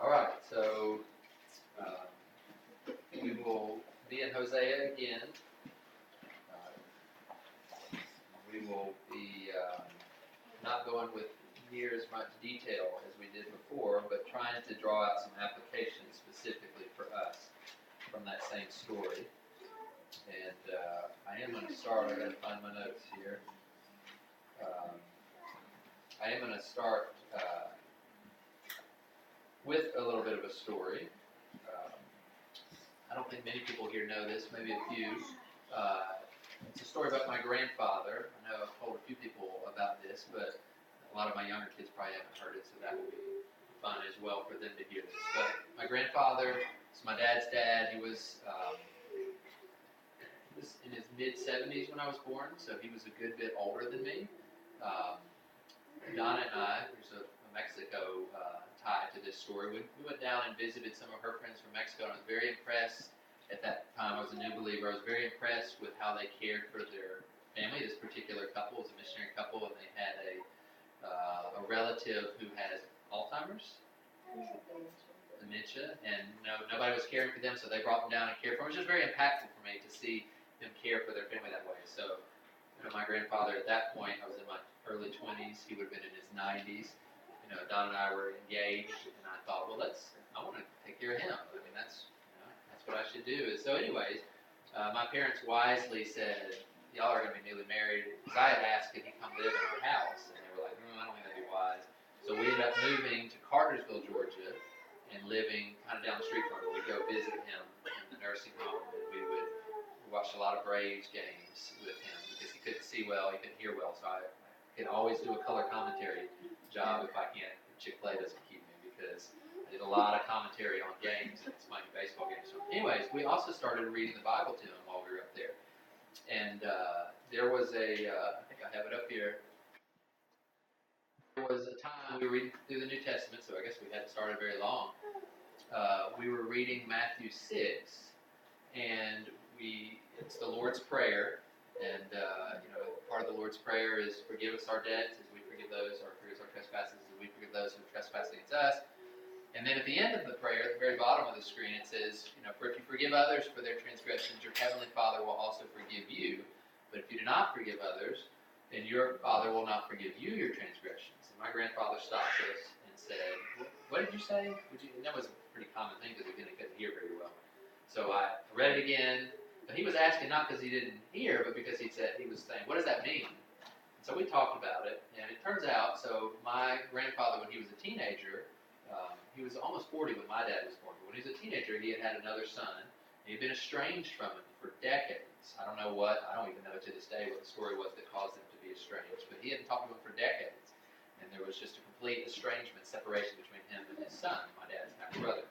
All right, so we will be in Hosea again. We will be not going with near as much detail as we did before, but trying to draw out some applications specifically for us from that same story. And I am going to start, I've got to find my notes here. I am going to start with a little bit of a story. I don't think many people here know this, maybe a few. It's a story about my grandfather. I know I've told a few people about this, but a lot of my younger kids probably haven't heard it, so that would be fun as well for them to hear this. But my grandfather is my dad's dad. He was in his mid-70s when I was born, so he was a good bit older than me. Donna and I, there's a Mexico tie to this story. We went down and visited some of her friends from Mexico, and I was very impressed. At that time, I was a new believer. I was very impressed with how they cared for their family. This particular couple was a missionary couple, and they had a relative who has Alzheimer's, dementia, and nobody was caring for them, so they brought them down and cared for them. It was just very impactful for me to see them care for their family that way. So, my grandfather at that point, I was in my early 20s. He would have been in his 90s. Don and I were engaged, and I thought, well, I want to take care of him. I mean, that's what I should do. So anyways, my parents wisely said, y'all are going to be newly married. Because I had asked, could he come live in our house? And they were like, I don't think that'd be wise. So we ended up moving to Cartersville, Georgia, and living kind of down the street from him. We'd go visit him in the nursing home, and we would watch a lot of Braves games with him because he couldn't see well, he couldn't hear well. So I could always do a color commentary job if I can't. Chick-fil-A doesn't keep me because I did a lot of commentary on games and explaining baseball games. So anyways, we also started reading the Bible to him while we were up there. And there was I think I have it up here. There was a time we were reading through the New Testament, so I guess we hadn't started very long. We were reading Matthew 6, and it's the Lord's Prayer. And, part of the Lord's Prayer is forgive us our debts as we forgive those, or forgive us our trespasses as we forgive those who trespass against us. And then at the end of the prayer, at the very bottom of the screen, it says, for if you forgive others for their transgressions, your heavenly Father will also forgive you. But if you do not forgive others, then your Father will not forgive you your transgressions. And my grandfather stopped us and said, what did you say? And that was a pretty common thing because he couldn't hear very well. So I read it again. But he was asking not because he didn't hear, but because he was saying, what does that mean? And so we talked about it, and it turns out, so my grandfather, when he was a teenager, he was almost 40 when my dad was born. But when he was a teenager, he had another son, and he'd been estranged from him for decades. I don't even know to this day what the story was that caused them to be estranged, but he hadn't talked to him for decades. And there was just a complete estrangement, separation between him and his son, my dad's half brother.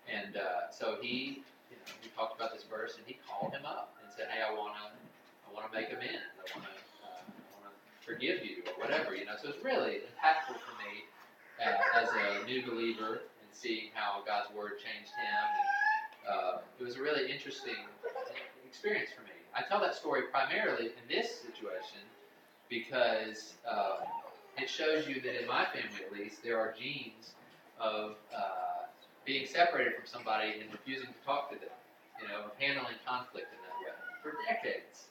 And so we talked about this verse, and he called him up and said, hey, I want to make amends. I want to forgive you, or whatever, So it's really impactful for me as a new believer and seeing how God's Word changed him. And it was a really interesting experience for me. I tell that story primarily in this situation because it shows you that in my family, at least, there are genes of being separated from somebody and refusing to talk to them, handling conflict in that way for decades.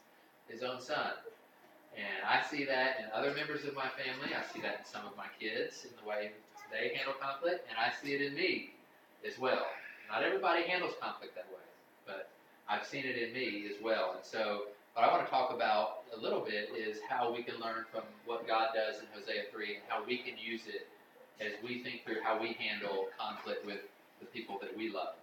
His own son. And I see that in other members of my family. I see that in some of my kids in the way they handle conflict, and I see it in me as well. Not everybody handles conflict that way, but I've seen it in me as well. And so what I want to talk about a little bit is how we can learn from what God does in Hosea 3 and how we can use it as we think through how we handle conflict with the people that we love.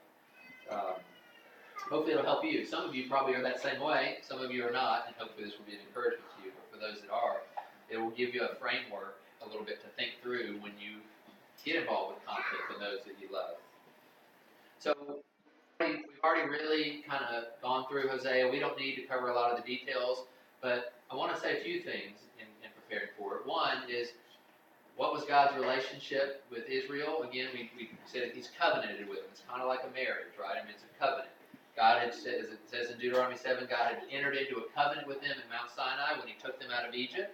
Hopefully it'll help you. Some of you probably are that same way. Some of you are not, and hopefully this will be an encouragement to you. But for those that are, it will give you a framework a little bit to think through when you get involved with conflict with those that you love. So we've already really kind of gone through Hosea. We don't need to cover a lot of the details, but I want to say a few things in preparing for it. One is, what was God's relationship with Israel? Again, we said that he's covenanted with them. It's kind of like a marriage, right? I mean, it's a covenant. God had, as it says in Deuteronomy 7, God had entered into a covenant with them at Mount Sinai when he took them out of Egypt.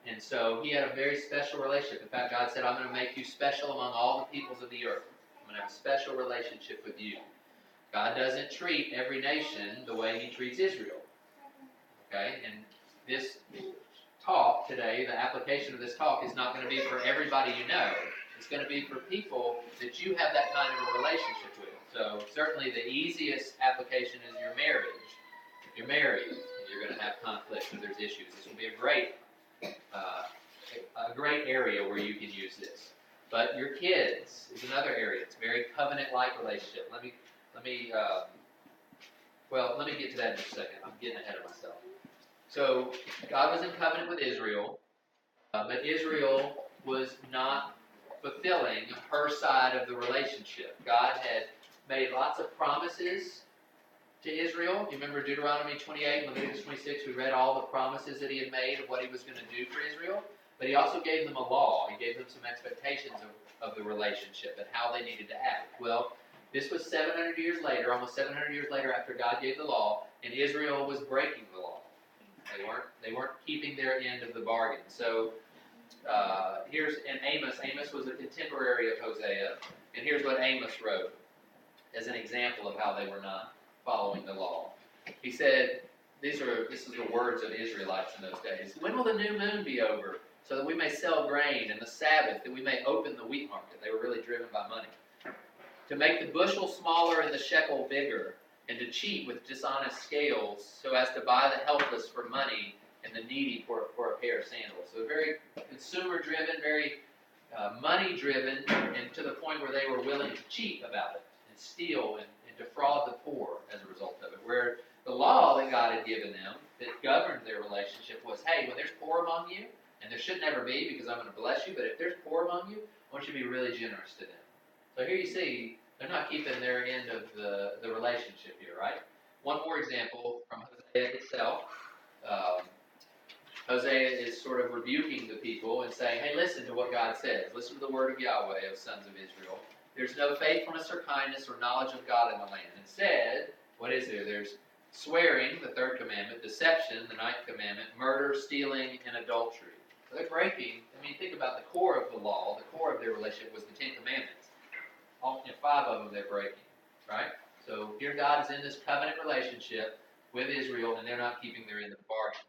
And so he had a very special relationship. In fact, God said, I'm going to make you special among all the peoples of the earth. I'm special relationship with you. God doesn't treat every nation the way He treats Israel. Okay? And this talk today, the application of this talk, is not going to be for everybody you know. It's going to be for people that you have that kind of a relationship with. So certainly the easiest application is your marriage. If you're married and you're going to have conflict or there's issues, this will be a great area where you can use this. But your kids is another area. It's a very covenant-like relationship. Let me get to that in just a second. I'm getting ahead of myself. So God was in covenant with Israel, but Israel was not fulfilling her side of the relationship. God had made lots of promises to Israel. You remember Deuteronomy 28 and Leviticus 26, we read all the promises that He had made of what He was going to do for Israel. But He also gave them a law. He gave them some expectations of the relationship and how they needed to act. Well, this was 700 years later, almost 700 years later after God gave the law, and Israel was breaking the law. They weren't keeping their end of the bargain. So here's Amos. Amos was a contemporary of Hosea, and here's what Amos wrote as an example of how they were not following the law. He said, this is the words of the Israelites in those days. When will the new moon be over, so that we may sell grain, and the Sabbath, that we may open the wheat market? They were really driven by money. To make the bushel smaller and the shekel bigger, and to cheat with dishonest scales, so as to buy the helpless for money and the needy for a pair of sandals. So very consumer-driven, very money-driven, and to the point where they were willing to cheat about it and steal and defraud the poor as a result of it. Where the law that God had given them that governed their relationship was, hey, when there's poor among you, and there should never be because I'm going to bless you, but if there's poor among you, I want you to be really generous to them. So here you see, they're not keeping their end of the relationship here, right? One more example from Hosea itself. Hosea is sort of rebuking the people and saying, hey, listen to what God says. Listen to the word of Yahweh, O sons of Israel. There's no faithfulness or kindness or knowledge of God in the land. Instead, what is there? There's swearing, the third commandment, deception, the ninth commandment, murder, stealing, and adultery. So they're breaking. I mean, think about the core of the law. The core of their relationship was the Ten Commandments. Five of them they're breaking, right? So here God is in this covenant relationship with Israel, and they're not keeping their end of the bargain.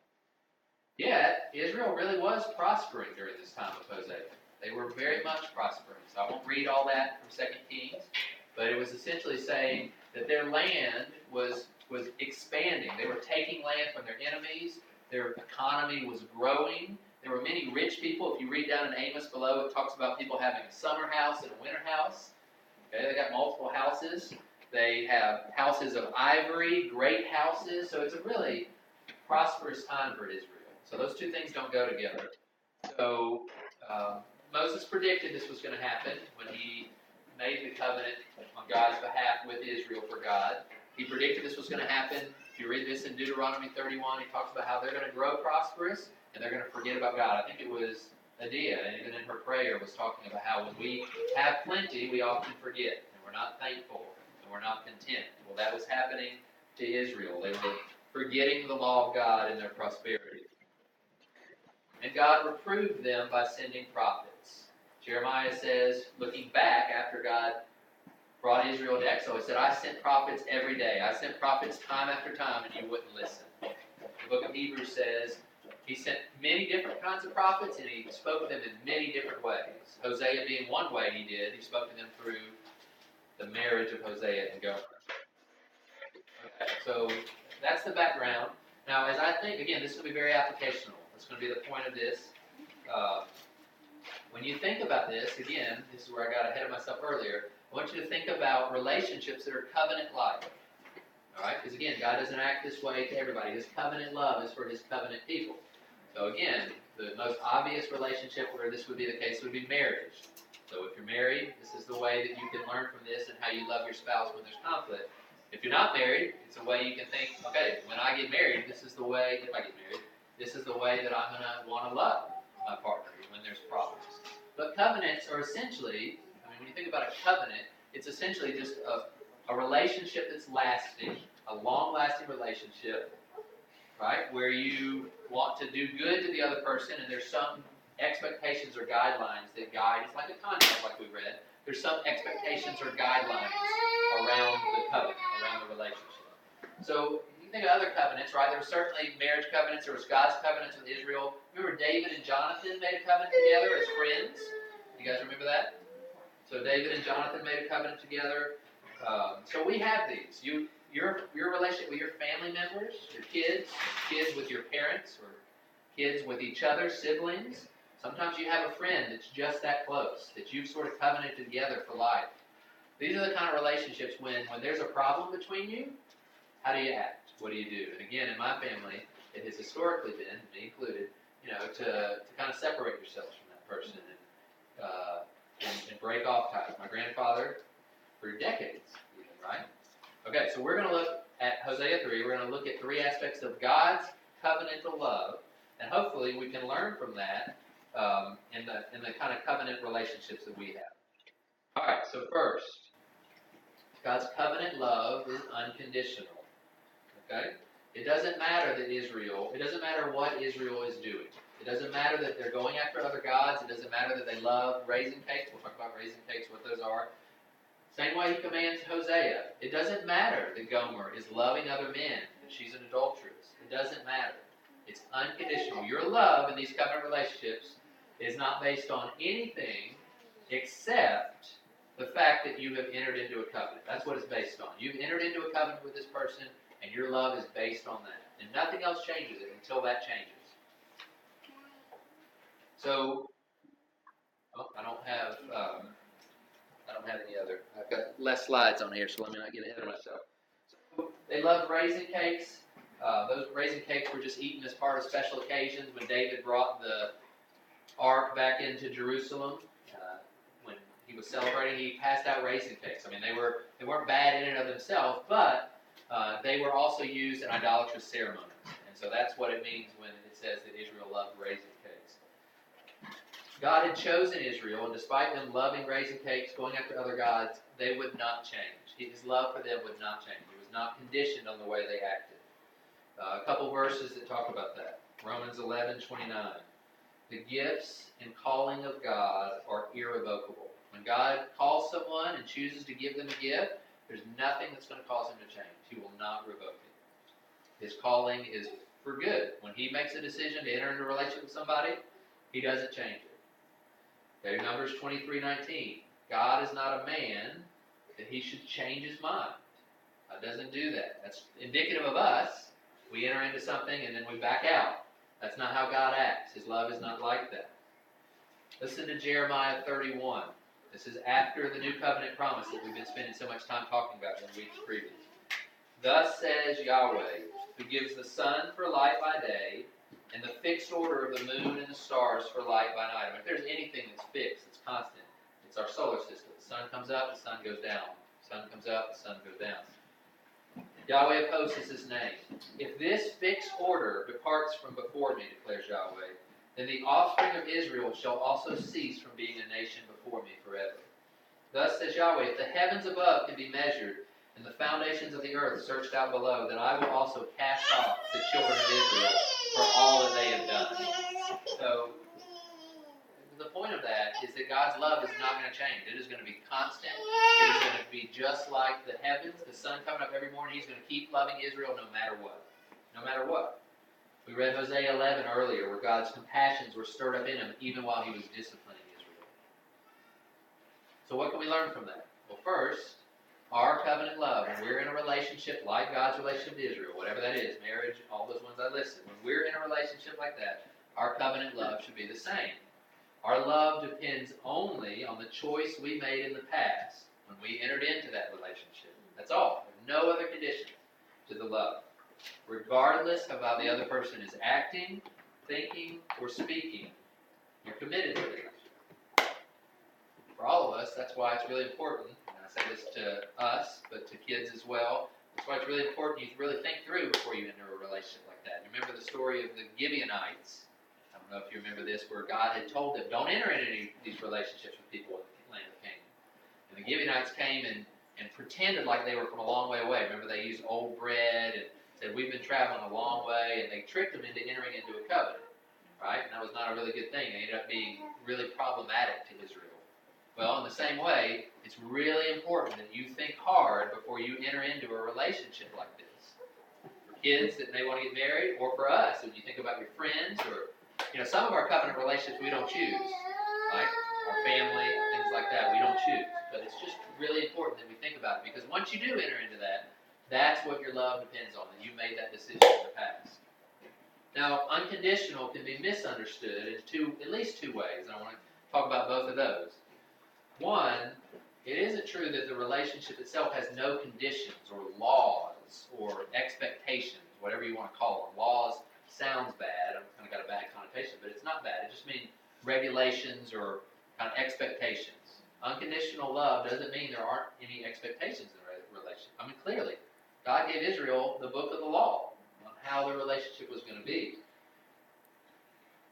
Yet, Israel really was prospering during this time of Hosea. They were very much prospering. So I won't read all that from 2 Kings, but it was essentially saying that their land was expanding. They were taking land from their enemies. Their economy was growing. There were many rich people. If you read down in Amos below, it talks about people having a summer house and a winter house. Okay, they got multiple houses. They have houses of ivory, great houses. So it's a really prosperous time for Israel. So those two things don't go together. So Moses predicted this was going to happen when he made the covenant on God's behalf with Israel for God. He predicted this was going to happen. If you read this in Deuteronomy 31, he talks about how they're going to grow prosperous and they're going to forget about God. I think it was Adia, and even in her prayer, was talking about how when we have plenty, we often forget, and we're not thankful, and we're not content. Well, that was happening to Israel. They were forgetting the law of God in their prosperity. And God reproved them by sending prophets. Jeremiah says, looking back after God brought Israel to exile, he said, I sent prophets every day. I sent prophets time after time, and you wouldn't listen. The book of Hebrews says, he sent many different kinds of prophets, and he spoke to them in many different ways. Hosea being one way he did. He spoke to them through the marriage of Hosea and Gomer. Okay, so that's the background. Now, as I think, again, this is going to be very applicational. That's going to be the point of this. When you think about this, again, this is where I got ahead of myself earlier. I want you to think about relationships that are covenant-like. All right? Because, again, God doesn't act this way to everybody. His covenant love is for His covenant people. So, again, the most obvious relationship where this would be the case would be marriage. So, if you're married, this is the way that you can learn from this and how you love your spouse when there's conflict. If you're not married, it's a way you can think, okay, when I get married, this is the way, if I get married, this is the way that I'm going to want to love my partner when there's problems. But covenants are essentially, when you think about a covenant, it's essentially just a relationship that's lasting, a long-lasting relationship, right, where you want to do good to the other person, and there's some expectations or guidelines that guide. It's like a contract, like we read, there's some expectations or guidelines around the covenant, around the relationship. So you think of other covenants, right? There were certainly marriage covenants. There was God's covenants with Israel. Remember David and Jonathan made a covenant together as friends? You guys remember that? So David and Jonathan made a covenant together. So we have these. Your relationship with your family members, your kids with your parents, or kids with each other, siblings. Sometimes you have a friend that's just that close, that you've sort of covenanted together for life. These are the kind of relationships when there's a problem between you, how do you act? What do you do? And again, in my family, it has historically been, me included, to kind of separate yourselves from that person and break off ties. My grandfather, for decades, even, right? Okay, so we're going to look at Hosea 3. We're going to look at 3 aspects of God's covenantal love, and hopefully we can learn from that in the kind of covenant relationships that we have. All right, so first, God's covenant love is unconditional. Okay? It doesn't matter what Israel is doing. It doesn't matter that they're going after other gods. It doesn't matter that they love raising cakes. We'll talk about raising cakes, what those are. Same way he commands Hosea. It doesn't matter that Gomer is loving other men, that she's an adulteress. It doesn't matter. It's unconditional. Your love in these covenant relationships is not based on anything except the fact that you have entered into a covenant. That's what it's based on. You've entered into a covenant with this person, and your love is based on that. And nothing else changes it until that changes. So, I don't have any other. I've got less slides on here, so let me not get ahead of myself. So, they loved raisin cakes. Those raisin cakes were just eaten as part of special occasions. When David brought the ark back into Jerusalem, when he was celebrating, he passed out raisin cakes. I mean, they weren't bad in and of themselves, but they were also used in idolatrous ceremonies. And so that's what it means when it says that Israel loved raisin cakes. God had chosen Israel, and despite them loving raisin cakes, going after other gods, they would not change. His love for them would not change. It was not conditioned on the way they acted. A couple verses that talk about that. Romans 11:29. The gifts and calling of God are irrevocable. When God calls someone and chooses to give them a gift, there's nothing that's going to cause him to change. He will not revoke it. His calling is for good. When he makes a decision to enter into a relationship with somebody, he doesn't change it. Okay, Numbers 23:19. God is not a man that he should change his mind. God doesn't do that. That's indicative of us. We enter into something and then we back out. That's not how God acts. His love is not like that. Listen to Jeremiah 31. This is after the new covenant promise that we've been spending so much time talking about in the weeks previous. Thus says Yahweh, who gives the sun for light by day, and the fixed order of the moon and the stars for light by night. I mean, if there's anything that's fixed, it's constant, it's our solar system. The sun comes up, the sun goes down. The sun comes up, the sun goes down. Yahweh of hosts is his name. If this fixed order departs from before me, declares Yahweh, then the offspring of Israel shall also cease from being a nation before me forever. Thus says Yahweh, if the heavens above can be measured, and the foundations of the earth searched out below, then I will also cast off the children of Israel for all that they have done. So, the point of that is that God's love is not going to change. It is going to be constant. It is going to be just like the heavens, the sun coming up every morning. He's going to keep loving Israel no matter what. No matter what. We read Hosea 11 earlier, where God's compassions were stirred up in him even while he was disciplining Israel. So what can we learn from that? Well, first, our covenant love, when we're in a relationship like God's relationship to Israel, whatever that is, marriage, all those ones I listed, when we're in a relationship like that, our covenant love should be the same. Our love depends only on the choice we made in the past when we entered into that relationship. That's all. There's no other condition to the love. Regardless of how the other person is acting, thinking, or speaking, you're committed to it. For all of us, that's why it's really important, and I say this to us, but to kids as well, that's why it's really important you really think through before you enter a relationship like that. You remember the story of the Gibeonites? I don't know if you remember this, where God had told them, don't enter into these relationships with people in the land of Canaan. And the Gibeonites came and pretended like they were from a long way away. Remember, they used old bread and said, we've been traveling a long way, and they tricked them into entering into a covenant, right? And that was not a really good thing. They ended up being really problematic to Israel. Well, in the same way, it's really important that you think hard before you enter into a relationship like this. For kids that may want to get married, or for us, when you think about your friends, or some of our covenant relationships we don't choose, like our family, things like that, we don't choose. But it's just really important that we think about it, because once you do enter into that, that's what your love depends on, that you made that decision in the past. Now, unconditional can be misunderstood in at least two ways, and I want to talk about both of those. One, it isn't true that the relationship itself has no conditions or laws or expectations, whatever you want to call them. Laws sounds bad. I've kind of got a bad connotation, but it's not bad. It just means regulations or kind of expectations. Unconditional love doesn't mean there aren't any expectations in a relationship. I mean, clearly, God gave Israel the book of the law on how the relationship was going to be.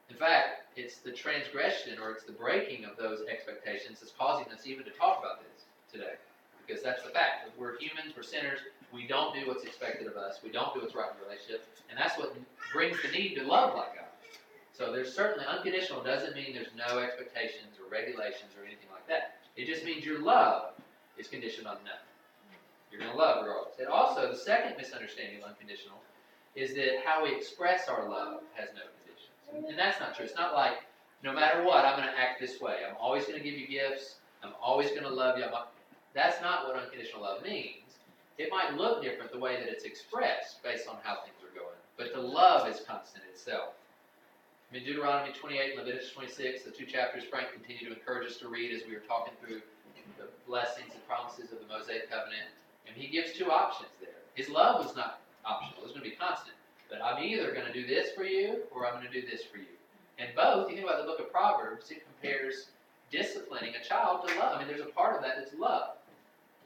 In fact, it's the transgression or it's the breaking of those expectations that's causing us even to talk about this today. Because that's the fact. We're humans, we're sinners, we don't do what's expected of us, we don't do what's right in the relationship, and that's what brings the need to love like God. So there's certainly, unconditional doesn't mean there's no expectations or regulations or anything like that. It just means your love is conditioned on nothing. You're going to love regardless. And also, the second misunderstanding of unconditional is that how we express our love has no conditions. And that's not true. It's not like, no matter what, I'm going to act this way. I'm always going to give you gifts. I'm always going to love you. That's not what unconditional love means. It might look different the way that it's expressed based on how things are going. But the love is constant itself. I mean, Deuteronomy 28 and Leviticus 26, the two chapters Frank continued to encourage us to read as we were talking through the blessings and promises of the Mosaic covenant. And he gives two options there. His love was not optional. It was going to be constant. But I'm either going to do this for you or I'm going to do this for you. And both, you think about the book of Proverbs, it compares disciplining a child to love. I mean, there's a part of that that's love,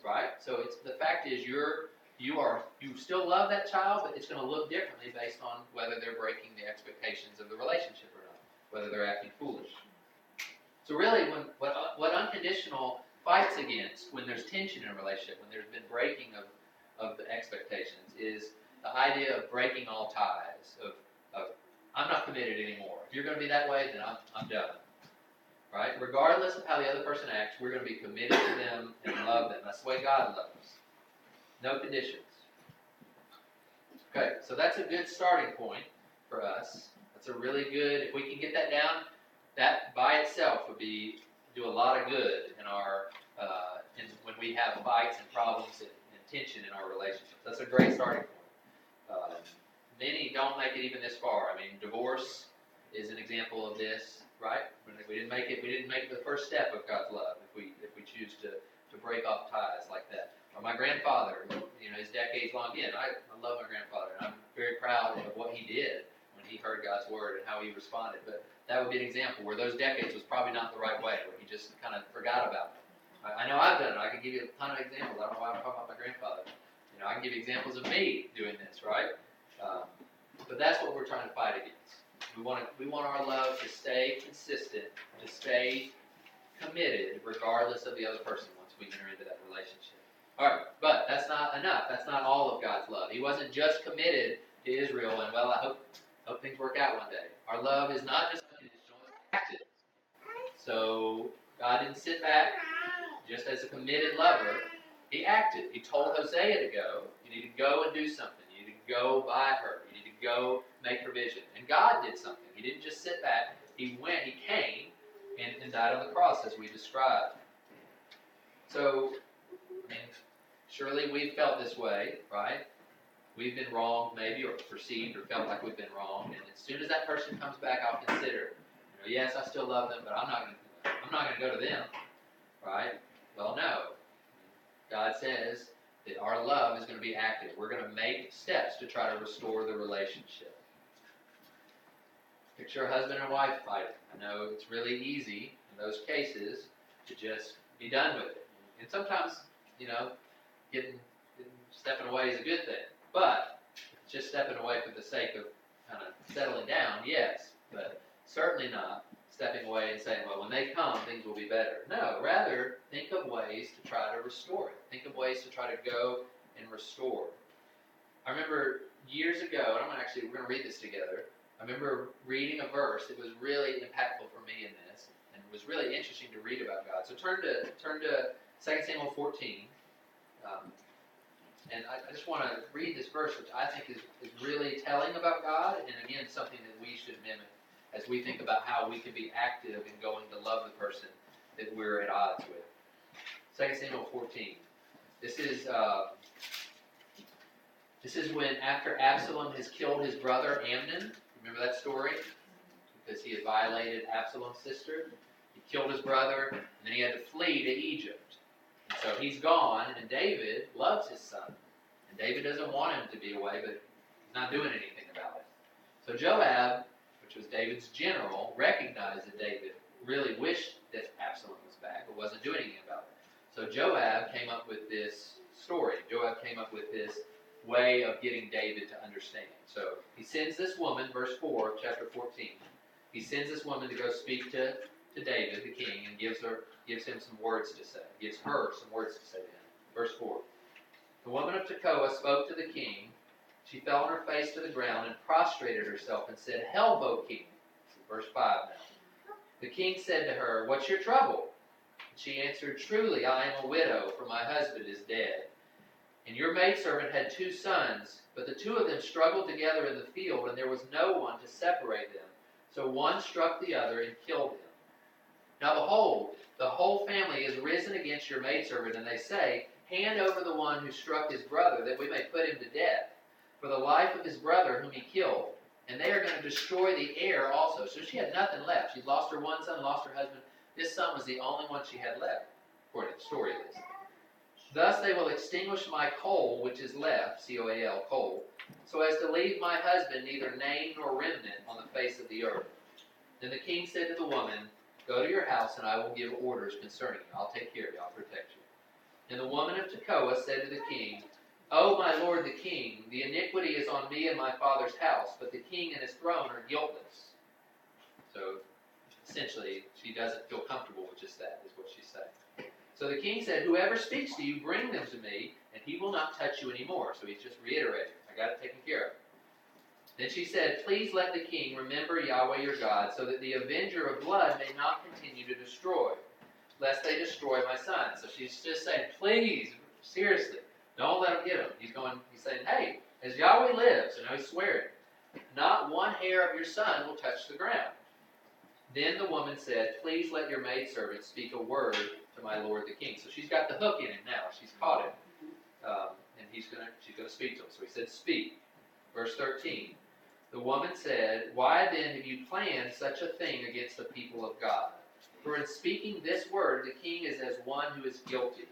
right? So it's the fact is you still love that child, but it's going to look differently based on whether they're breaking the expectations of the relationship or not, whether they're acting foolish. So really, what unconditional fights against when there's tension in a relationship, when there's been breaking of the expectations, is the idea of breaking all ties, of I'm not committed anymore. If you're going to be that way, then I'm done. Right? Regardless of how the other person acts, we're going to be committed to them and love them. That's the way God loves. No conditions. Okay, so that's a good starting point for us. That's a really good, if we can get that down, that by itself would do a lot of good in our, when we have fights and problems and tension in our relationships. That's a great starting point. Many don't make it even this far. I mean, divorce is an example of this, right? We didn't make it the first step of God's love if we choose to break off ties like that. Or my grandfather, his decades long, again, I love my grandfather, and I'm very proud of what he did when he heard God's word and how he responded. But that would be an example where those decades was probably not the right way, where he just kind of forgot about it. I know I've done it. I could give you a ton of examples. I don't know why I'm talking about my grandfather. I can give you examples of me doing this, right? But that's what we're trying to fight against. We want our love to stay consistent, to stay committed, regardless of the other person once we enter into that relationship. All right, but that's not enough. That's not all of God's love. He wasn't just committed to Israel and, well, I hope things work out one day. Our love is not just unconditional, it's active. So God didn't sit back just as a committed lover. He acted. He told Hosea to go. You need to go and do something. You need to go buy her. You need to go make provision. And God did something. He didn't just sit back. He went, he came, and died on the cross as we described. So, surely we've felt this way, right? We've been wronged maybe, or perceived or felt like we've been wronged. And as soon as that person comes back, I'll consider, yes, I still love them, but I'm not going to go to them, right? Well, no. God says that our love is going to be active. We're going to make steps to try to restore the relationship. Picture a husband and wife fighting. I know it's really easy in those cases to just be done with it. And sometimes, stepping away is a good thing. But just stepping away for the sake of kind of settling down, yes. But certainly not stepping away and saying, well, when they come, things will be better. No, rather, think of ways to try to restore it. Think of ways to try to go and restore. I remember years ago, and we're going to read this together. I remember reading a verse that was really impactful for me in this, and was really interesting to read about God. So turn to 2 Samuel 14. And I just want to read this verse, which I think is really telling about God, and again, something that we should mimic as we think about how we can be active in going to love the person that we're at odds with. 2 Samuel 14. This is when after Absalom has killed his brother Amnon. Remember that story? Because he had violated Absalom's sister. He killed his brother, and then he had to flee to Egypt. And so he's gone, and David loves his son. And David doesn't want him to be away, but he's not doing anything about it. So Joab, which was David's general, recognized that David really wished that Absalom was back, but wasn't doing anything about it. So Joab came up with this story. Joab came up with this way of getting David to understand. So he sends this woman, verse 4 of chapter 14. He sends this woman to go speak to David, the king, and gives him some words to say. Gives her some words to say to him. Verse 4. The woman of Tekoa spoke to the king. She fell on her face to the ground and prostrated herself and said, "Help, O king." Verse 5 now. The king said to her, "What's your trouble?" And she answered, "Truly, I am a widow, for my husband is dead. And your maidservant had 2 sons, but the 2 of them struggled together in the field, and there was no one to separate them. So one struck the other and killed him. Now behold, the whole family is risen against your maidservant, and they say, 'Hand over the one who struck his brother, that we may put him to death, for the life of his brother whom he killed.' And they are going to destroy the heir also." So she had nothing left. She'd lost her one son, lost her husband. This son was the only one she had left, according to the story at least. "Thus they will extinguish my coal which is left," C-O-A-L, coal, "so as to leave my husband neither name nor remnant on the face of the earth." Then the king said to the woman, "Go to your house, and I will give orders concerning you. I'll take care of you. I'll protect you." And the woman of Tekoa said to the king, "O my lord the king, the iniquity is on me and my father's house, but the king and his throne are guiltless." So essentially, she doesn't feel comfortable with just that, is what she's saying. So the king said, "Whoever speaks to you, bring them to me, and he will not touch you anymore." So he's just reiterating, I got it taken care of. Then she said, "Please let the king remember Yahweh your God, so that the avenger of blood may not continue to destroy, lest they destroy my son." So she's just saying, please, seriously, don't let him get him. He's saying, hey, as Yahweh lives, and he's swearing, not one hair of your son will touch the ground. Then the woman said, "Please let your maidservant speak a word to my lord the king." So she's got the hook in him now. She's caught him. And she's going to speak to him. So he said, "Speak." Verse 13. The woman said, "Why then have you planned such a thing against the people of God? For in speaking this word, the king is as one who is guilty,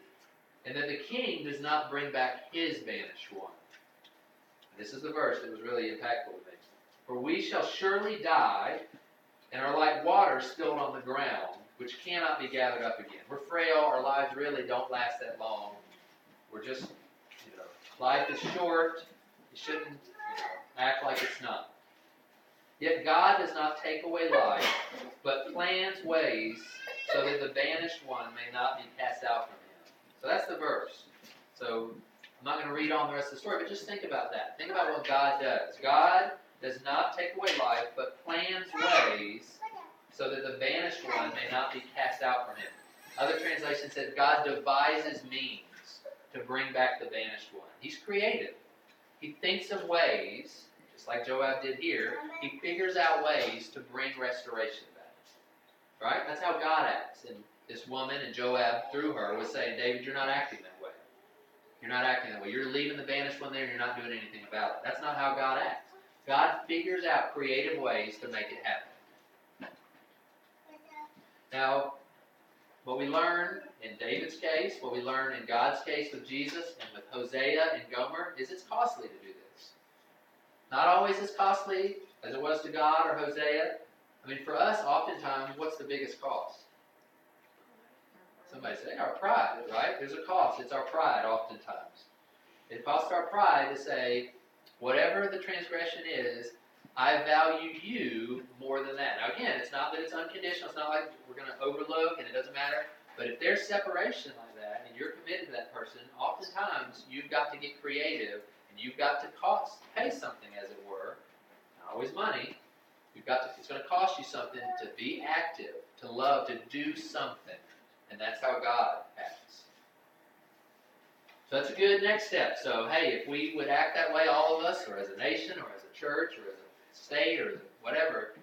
and that the king does not bring back his banished one." And this is the verse that was really impactful to me. "For we shall surely die, and are like water spilled on the ground, which cannot be gathered up again." We're frail. Our lives really don't last that long. We're just, life is short. You shouldn't, act like it's not. "Yet God does not take away life, but plans ways so that the banished one may not be cast out from him." So that's the verse. So I'm not going to read on the rest of the story, but just think about that. Think about what God does. God does not take away life, but plans ways so that the banished one may not be cast out from him. Other translations said God devises means to bring back the banished one. He's creative. He thinks of ways, just like Joab did here, he figures out ways to bring restoration back. Right? That's how God acts. And this woman, and Joab through her, was saying, "David, you're not acting that way. You're not acting that way. You're leaving the banished one there and you're not doing anything about it." That's not how God acts. God figures out creative ways to make it happen. Now, what we learn in David's case, what we learn in God's case with Jesus and with Hosea and Gomer, is it's costly to do this. Not always as costly as it was to God or Hosea. I mean, for us, oftentimes, what's the biggest cost? Somebody say, our pride, right? There's a cost. It's our pride, oftentimes. It costs our pride to say, whatever the transgression is, I value you more than that. Now, again, it's not that it's unconditional. It's not like we're going to overlook and it doesn't matter. But if there's separation like that and you're committed to that person, oftentimes you've got to get creative and you've got to pay something, as it were. Not always money. It's going to cost you something to be active, to love, to do something. And that's how God acts. So that's a good next step. So, hey, if we would act that way, all of us, or as a nation, or as a church, or as a state, or whatever,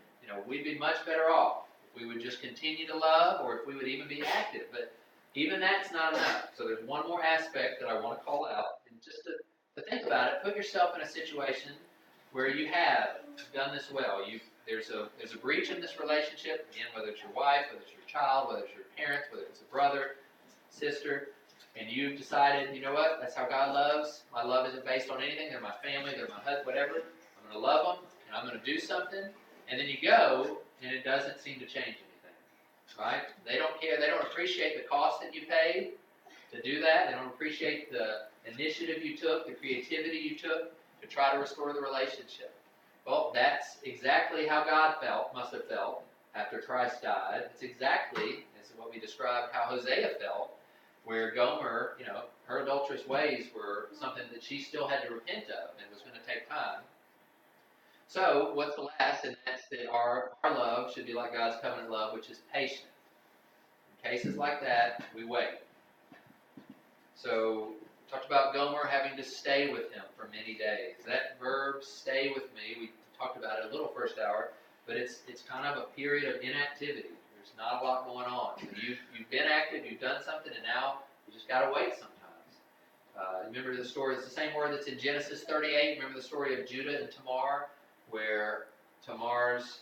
we'd be much better off if we would just continue to love, or if we would even be active. But even that's not enough. So there's one more aspect that I want to call out. And just to think about it, put yourself in a situation where you have done this well. There's a breach in this relationship. Again, whether it's your wife, whether it's your child, whether it's your parents, whether it's a brother, sister, and you've decided, you know what, that's how God loves. My love isn't based on anything. They're my family, they're my husband, whatever. I'm going to love them, and I'm going to do something. And then you go, and it doesn't seem to change anything. Right? They don't care. They don't appreciate the cost that you paid to do that. They don't appreciate the initiative you took, the creativity you took to try to restore the relationship. Well, that's exactly how God must have felt after Christ died. It's exactly, as what we described, how Hosea felt, where Gomer, her adulterous ways were something that she still had to repent of and was going to take time. So, what's the last? And that's that our love should be like God's covenant love, which is patient. In cases like that, we wait. So, we talked about Gomer having to stay with him for many days. That verb, stay with me, we talked about it a little first hour, but it's kind of a period of inactivity. There's not a lot going on. So you've been active, you've done something, and now you just got to wait sometimes. Remember the story, it's the same word that's in Genesis 38. Remember the story of Judah and Tamar, where Tamar's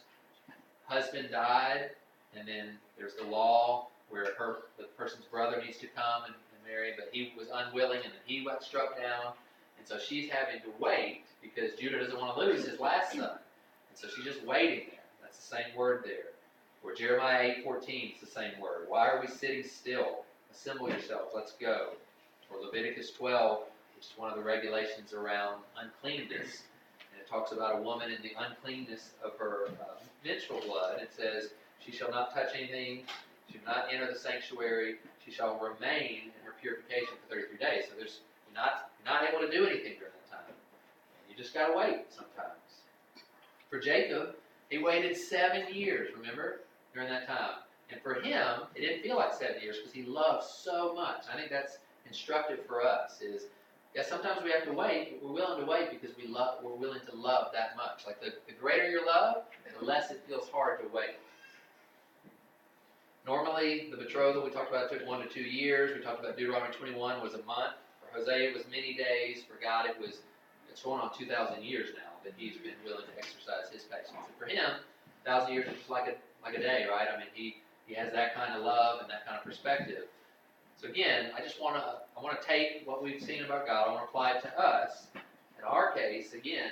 husband died, and then there's the law where the person's brother needs to come and marry, but he was unwilling, and then he got struck down, and so she's having to wait because Judah doesn't want to lose his last son, and so she's just waiting there. That's the same word there. Or Jeremiah 8:14 is the same word. Why are we sitting still? Assemble yourselves, let's go. Or Leviticus 12, which is one of the regulations around uncleanness. And it talks about a woman in the uncleanness of her menstrual blood. It says, she shall not touch anything, she shall not enter the sanctuary, she shall remain in her purification for 33 days. So you're not able to do anything during that time. You just got to wait sometimes. For Jacob, he waited 7 years, remember, during that time. And for him, it didn't feel like 7 years because he loved so much. I think that's instructive for us is, sometimes we have to wait, but we're willing to wait because we're willing to love that much. Like the greater your love, the less it feels hard to wait. Normally, the betrothal we talked about took 1 to 2 years. We talked about Deuteronomy 21 was a month. For Hosea, it was many days. For God, it's going on 2,000 years now that he's been willing to exercise his patience. And for him, 1,000 years is just like a day, right? I mean, he has that kind of love and that kind of perspective. So again, I want to take what we've seen about God, I want to apply it to us. In our case, again,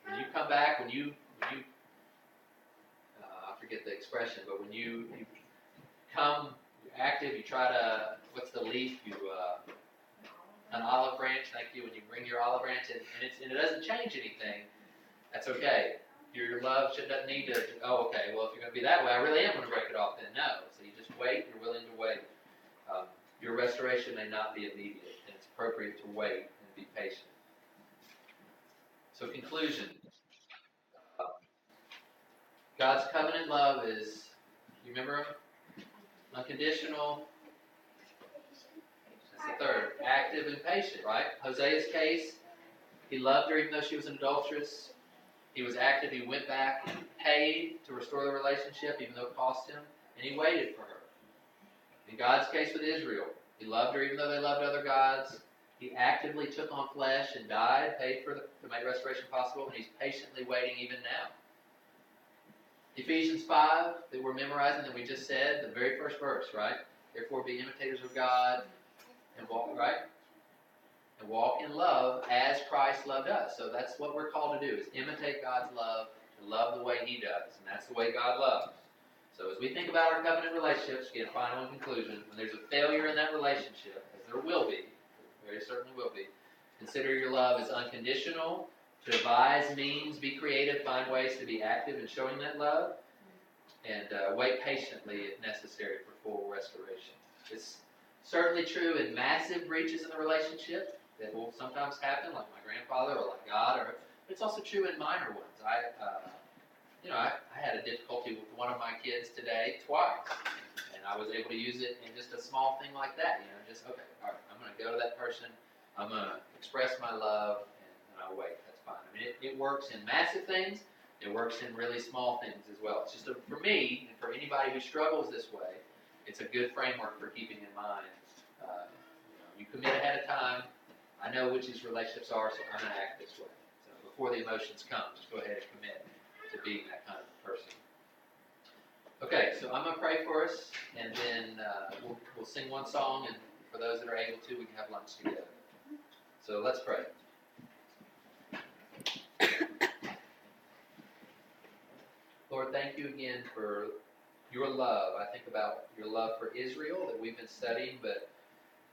when you come back, when you I forget the expression, but when you come, you're active, you try to, what's the leaf? An olive branch, thank you, when you bring your olive branch in, and it doesn't change anything, that's okay. Your love doesn't need to, okay, well, if you're going to be that way, I really am going to break it off then. No. So you just wait, you're willing to wait. Your restoration may not be immediate, and it's appropriate to wait and be patient. So conclusion. God's covenant love is, you remember, unconditional. That's the third. Active and patient, right? Hosea's case, he loved her even though she was an adulteress. He was active. He went back and paid to restore the relationship even though it cost him, and he waited for her. In God's case with Israel, he loved her even though they loved other gods. He actively took on flesh and died, paid to make restoration possible, and he's patiently waiting even now. Ephesians 5 that we're memorizing that we just said, the very first verse, right? Therefore be imitators of God and walk, right? And walk in love as Christ loved us. So that's what we're called to do, is imitate God's love and love the way he does. And that's the way God loves. So as we think about our covenant relationships, again, final conclusion, when there's a failure in that relationship, as there will be, very certainly will be, consider your love as unconditional, to devise means, be creative, find ways to be active in showing that love, and wait patiently if necessary for full restoration. It's certainly true in massive breaches in the relationship that will sometimes happen, like my grandfather or like God, but it's also true in minor ones. I had a difficulty with one of my kids today twice, and I was able to use it in just a small thing like that. Just okay, all right, I'm going to go to that person, I'm going to express my love, and I'll wait. That's fine. I mean, it works in massive things. It works in really small things as well. It's just for me and for anybody who struggles this way, it's a good framework for keeping in mind. You commit ahead of time. I know which these relationships are, so I'm going to act this way. So before the emotions come, just go ahead and commit to being that kind of person. Okay, so I'm going to pray for us, and then we'll sing one song, and for those that are able to, we can have lunch together. So let's pray. Lord, thank you again for your love. I think about your love for Israel that we've been studying, but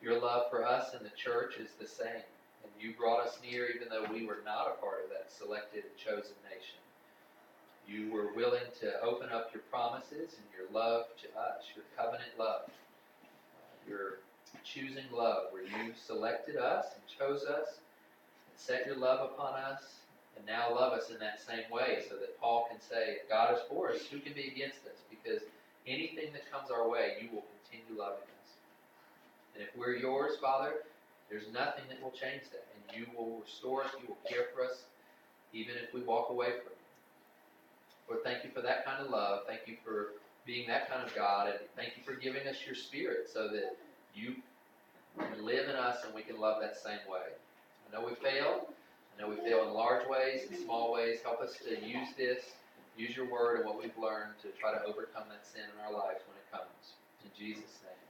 your love for us in the church is the same. And you brought us near even though we were not a part of that selected and chosen nation. You were willing to open up your promises and your love to us, your covenant love, your choosing love, where you selected us and chose us and set your love upon us, and now love us in that same way, so that Paul can say, if God is for us, who can be against us? Because anything that comes our way, you will continue loving us. And if we're yours, Father, there's nothing that will change that. And you will restore us, you will care for us, even if we walk away from you. Lord, thank you for that kind of love. Thank you for being that kind of God. And thank you for giving us your Spirit so that you can live in us and we can love that same way. I know we fail. I know we fail in large ways and small ways. Help us to use your word and what we've learned to try to overcome that sin in our lives when it comes. In Jesus' name.